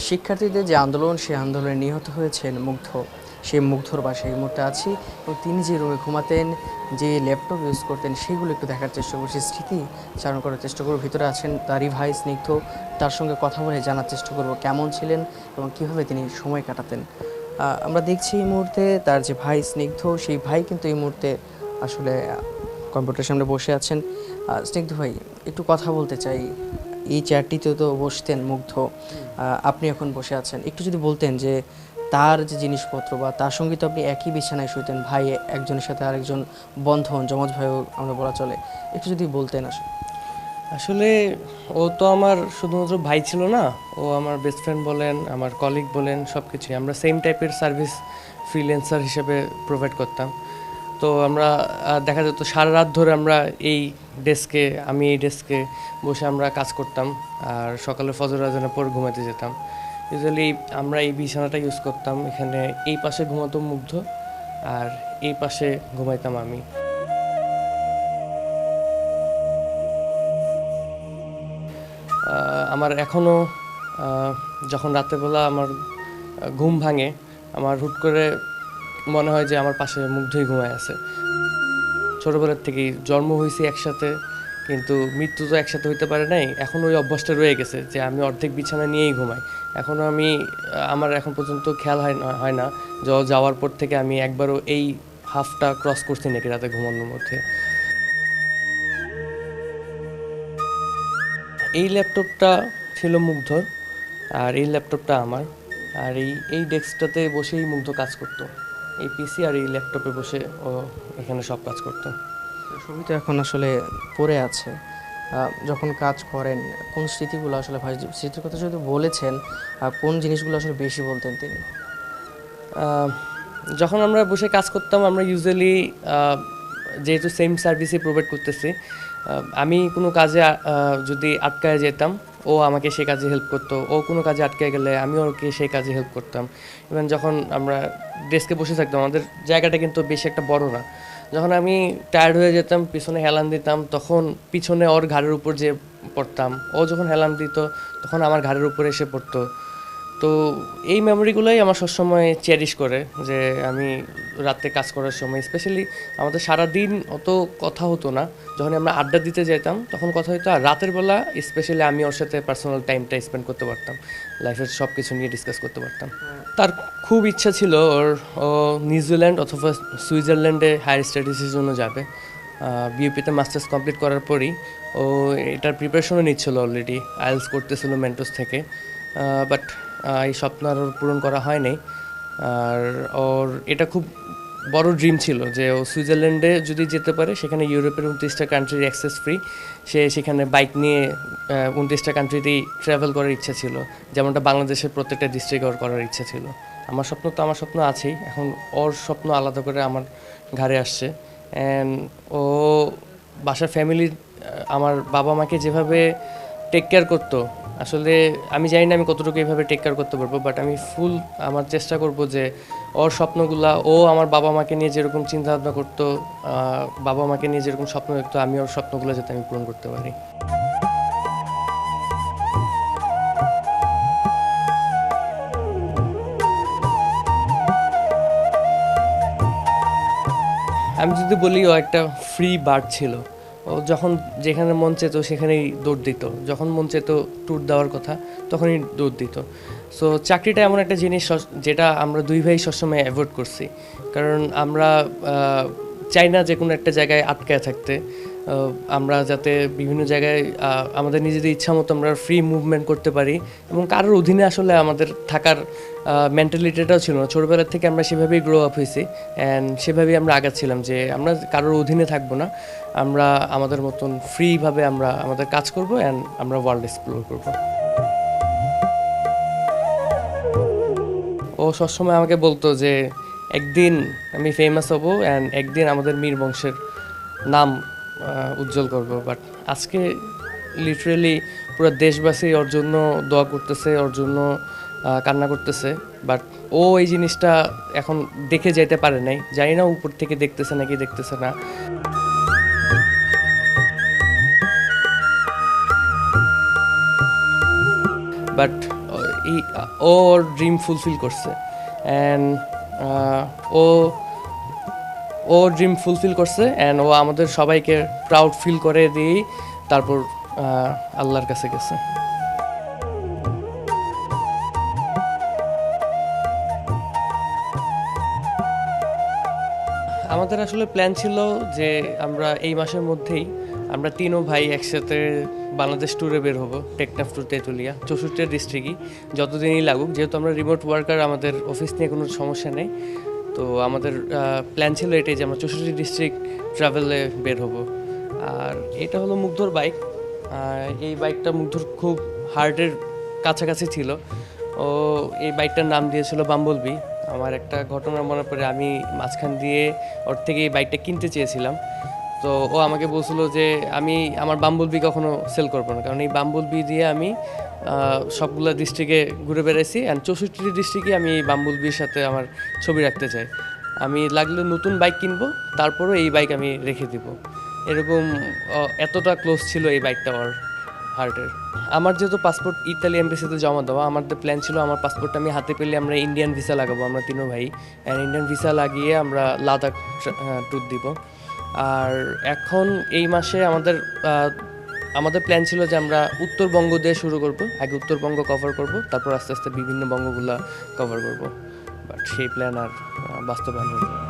শিক্ষার্থীদের যে আন্দোলন, সেই আন্দোলনে নিহত হয়েছেন মুগ্ধ। সেই মুগ্ধর বাসায় এই মুহূর্তে আছি এবং তিনি যে রুমে ঘুমাতেন, যে ল্যাপটপ ইউজ করতেন, সেগুলো একটু দেখার চেষ্টা করছি, স্মৃতি চারণ করার চেষ্টা করব। ভিতরে আছেন তারই ভাই স্নিগ্ধ, তার সঙ্গে কথা বলে জানার চেষ্টা করব কেমন ছিলেন এবং কীভাবে তিনি সময় কাটাতেন। আমরা দেখছি এই মুহূর্তে তার যে ভাই স্নিগ্ধ, সেই ভাই কিন্তু এই মুহূর্তে আসলে কম্পিউটারের সামনে বসে আছেন। স্নিগ্ধ ভাই, একটু কথা বলতে চাই। এই চেয়ারটিতে তো বসতেন মুগ্ধ, আপনি এখন বসে আছেন, একটু যদি বলতেন যে তার যে জিনিসপত্র বা তার সঙ্গে তো আপনি একই বিছানায় শুতেন, ভাই একজনের সাথে আরেকজন বন্ধন, যমজ ভাইও আমরা বলা চলে, একটু যদি বলতেন। আসলে ও তো আমার শুধুমাত্র ভাই ছিল না, ও আমার বেস্ট ফ্রেন্ড বলেন, আমার কলিগ বলেন, সব কিছুই আমরা সেম টাইপের সার্ভিস ফ্রিল্যান্সার হিসেবে প্রোভাইড করতাম। তো আমরা দেখা যেত সারা রাত ধরে আমরা আমি এই ডেস্কে বসে আমরা কাজ করতাম, আর সকালে ফজর আজানের পর ঘুমাতে যেতাম। ইউজুয়ালি আমরা এই বিছানাটা ইউজ করতাম, এখানে এই পাশে ঘুমাতো মুগ্ধ আর এই পাশে ঘুমাইতাম আমি। আমার এখনও যখন রাতেরবেলা আমার ঘুম ভাঙে, আমার হুট করে মনে হয় যে আমার পাশে মুগ্ধই ঘুমায় আছে। ছোটোবেলার থেকেই জন্ম হয়েছি একসাথে, কিন্তু মৃত্যু তো একসাথে হইতে পারে নাই। এখন ওই অভ্যাসটা রয়ে গেছে যে আমি অর্ধেক বিছানা নিয়েই ঘুমাই। এখনও আমার এখন পর্যন্ত খেয়াল হয় না যাওয়ার পর থেকে আমি একবারও এই হাফটা ক্রস করছি নাকি রাতে ঘুমানোর মধ্যে। এই ল্যাপটপটা ছিল মুগ্ধর, আর এই ল্যাপটপটা আমার। আর এই ডেস্কটাতে বসেই মুগ্ধ কাজ করতো, এই পিসি আর এই ল্যাপটপে বসে ও এখানে সব কাজ করতো। সবই তো এখন আসলে পড়ে আছে। যখন কাজ করেন, কোন স্মৃতিগুলো আসলে ভাই, স্মৃতির কথা যদি বলেছেন, কোন জিনিসগুলো আসলে বেশি বলতেন তিনি? যখন আমরা বসে কাজ করতাম, আমরা ইউজুয়ালি যেহেতু সেম সার্ভিসই প্রোভাইড করতেছি, আমি কোনো কাজে যদি আটকায় যেতাম, ও আমাকে সেই কাজে হেল্প করতো। ও কোনো কাজে আটকায় গেলে আমি ওকে সেই কাজে হেল্প করতাম। ইভেন যখন আমরা ডেস্কে বসে থাকতাম, আমাদের জায়গাটা কিন্তু বেশি একটা বড় না। যখন আমি টায়ার্ড হয়ে যেতাম, পিছনে হেলান দিতাম, তখন পিছনে ওর ঘাড়ের উপর যে পড়তাম। ও যখন হেলান দিত, তখন আমার ঘাড়ের উপরে এসে পড়তো। তো এই মেমোরিগুলোই আমার সবসময় চেরিশ করে, যে আমি রাতে কাজ করার সময় স্পেশালি আমাদের সারাদিন অত কথা হতো না। যখন আমরা আড্ডা দিতে যেতাম তখন কথা হতো, আর রাতের বেলা স্পেশালি আমি ওর সাথে পার্সোনাল টাইমটা স্পেন্ড করতে পারতাম, লাইফের সব কিছু নিয়ে ডিসকাস করতে পারতাম। তার খুব ইচ্ছা ছিল ও নিউজিল্যান্ড অথবা সুইজারল্যান্ডে হায়ার স্টাডিজের জন্য যাবে। বিউপিতে মাস্টার্স কমপ্লিট করার পরই ও এটার প্রিপারেশনও নিচ্ছিল, অলরেডি আইএলস করতেছিল মেন্টোস থেকে। বাট এই স্বপ্ন আর পূরণ করা হয়নি। আর ওর এটা খুব বড় ড্রিম ছিল যে ও সুইজারল্যান্ডে যদি যেতে পারে, সেখানে ইউরোপের 29টা কান্ট্রির অ্যাক্সেস ফ্রি, সেখানে বাইক নিয়ে 29টা কান্ট্রিতেই ট্রাভেল করার ইচ্ছা ছিল, যেমনটা বাংলাদেশের প্রত্যেকটা ডিস্ট্রিক্ট ওর করার ইচ্ছা ছিল। আমার স্বপ্ন আছেই, এখন ওর স্বপ্ন আলাদা করে আমার ঘাড়ে আসছে। অ্যান্ড ও বাসার ফ্যামিলির, আমার বাবা মাকে যেভাবে টেক কেয়ার করতো, আসলে আমি জানি না আমি কতটুকু এইভাবে টেক কেয়ার করতে পারবো, বাট আমি আমার চেষ্টা করব যে ওর স্বপ্নগুলা, ও আমার বাবা মাকে নিয়ে যেরকম চিন্তা ভাবনা করতো, বাবা মাকে নিয়ে যেরকম স্বপ্ন দেখতো, আমি ওর স্বপ্নগুলো যাতে আমি পূরণ করতে পারি। আমি যদি বলি, ও একটা ফ্রি বার্ড ছিল। ও যখন যেখানে মন চেত সেখানেই দৌড় দিত, যখন মন চেত ট্যুর দেওয়ার কথা তখনই দৌড় দিত। সো চাকরিটা এমন একটা জিনিস যেটা আমরা দুই ভাই সবসময় অ্যাভয়েড করছি, কারণ আমরা চাই না যে কোনো একটা জায়গায় আটকায় থাকতে। আমরা যাতে বিভিন্ন জায়গায় আমাদের নিজেদের ইচ্ছা মতো আমরা ফ্রি মুভমেন্ট করতে পারি, এবং কারোর অধীনে আসলে আমাদের থাকার মেন্টালিটিটাও ছিল না। ছোটোবেলার থেকে আমরা সেভাবেই গ্রো আপ হয়েছি, অ্যান্ড সেভাবেই আমরা আগাচ্ছিলাম যে আমরা কারোর অধীনে থাকবো না, আমরা আমাদের মতন ফ্রিভাবে আমরা আমাদের কাজ করবো, অ্যান্ড আমরা ওয়ার্ল্ড এক্সপ্লোর করবো। ও সবসময় আমাকে বলতো যে একদিন আমি ফেমাস হব, অ্যান্ড একদিন আমাদের মীর বংশের নাম উজ্জ্বল করব। বাট আজকে লিটারেলি পুরো দেশবাসী ওর জন্য দোয়া করতেছে, ওর জন্য কান্না করতেছে। বাট ও এই জিনিসটা এখন দেখে যেতে পারে নাই, জানি না উপর থেকে দেখতেছে নাকি দেখতেছে না। বাট ওর ড্রিম ফুলফিল করছে অ্যান্ড ও ও ড্রিম ফুলফিল করছে অ্যান্ড ও আমাদের সবাইকে প্রাউড ফিল করে দিয়েই তারপর আল্লাহর কাছে গেছে। আমাদের আসলে প্ল্যান ছিল যে আমরা এই মাসের মধ্যেই আমরা তিনও ভাই একসাথে বাংলাদেশ ট্যুরে বের হবো, টেকনাফ টু তেঁতুলিয়া 64 ডিস্ট্রিক্টই, যতদিনই লাগুক, যেহেতু আমরা রিমোট ওয়ার্কার, আমাদের অফিস নিয়ে কোনো সমস্যা নেই। তো আমাদের প্ল্যান ছিল এটাই যে আমরা 64 ডিস্ট্রিক্ট ট্রাভেলে বের হব। আর এটা হলো মুগ্ধর বাইক। এই বাইকটা মুগ্ধর খুব হার্টের কাছাকাছি ছিল। ও এই বাইকটার নাম দিয়েছিল বাম্বলবি। আমার একটা ঘটনা মনে পড়ে, আমি মাঝখান দিয়ে ওর থেকে এই বাইকটা কিনতে চেয়েছিলাম। তো ও আমাকে বলছিল যে আমি আমার বাম্বলবি কখনো সেল করবো না, কারণ এই বাম্বলবি দিয়ে আমি সবগুলো ডিস্ট্রিক্টে ঘুরে বেড়াইছি অ্যান্ড 64 ডিস্ট্রিক্টে আমি এই বাম্বলবির সাথে আমার ছবি রাখতে চাই। আমি লাগলে নতুন বাইক কিনবো, তারপরও এই বাইক আমি রেখে দিব। এরকম এতটা ক্লোজ ছিল এই বাইকটা ওর হার্টের। আমার যেহেতু পাসপোর্ট ইতালি এমবেসিতে জমা দেওয়া, আমাদের প্ল্যান ছিল আমার পাসপোর্টটা আমি হাতে পেলে আমরা ইন্ডিয়ান ভিসা লাগাবো, আমরা তিনও ভাই, অ্যান্ড ইন্ডিয়ান ভিসা লাগিয়ে আমরা লাদাখ ট্যুর দিব। আর এখন এই মাসে আমাদের প্ল্যান ছিল যে আমরা উত্তরবঙ্গ দিয়ে শুরু করব, আগে উত্তরবঙ্গ কভার করব, তারপর আস্তে আস্তে বিভিন্ন বঙ্গগুলা কভার করব। বাট সেই প্ল্যান আর বাস্তবায়ন হলো না।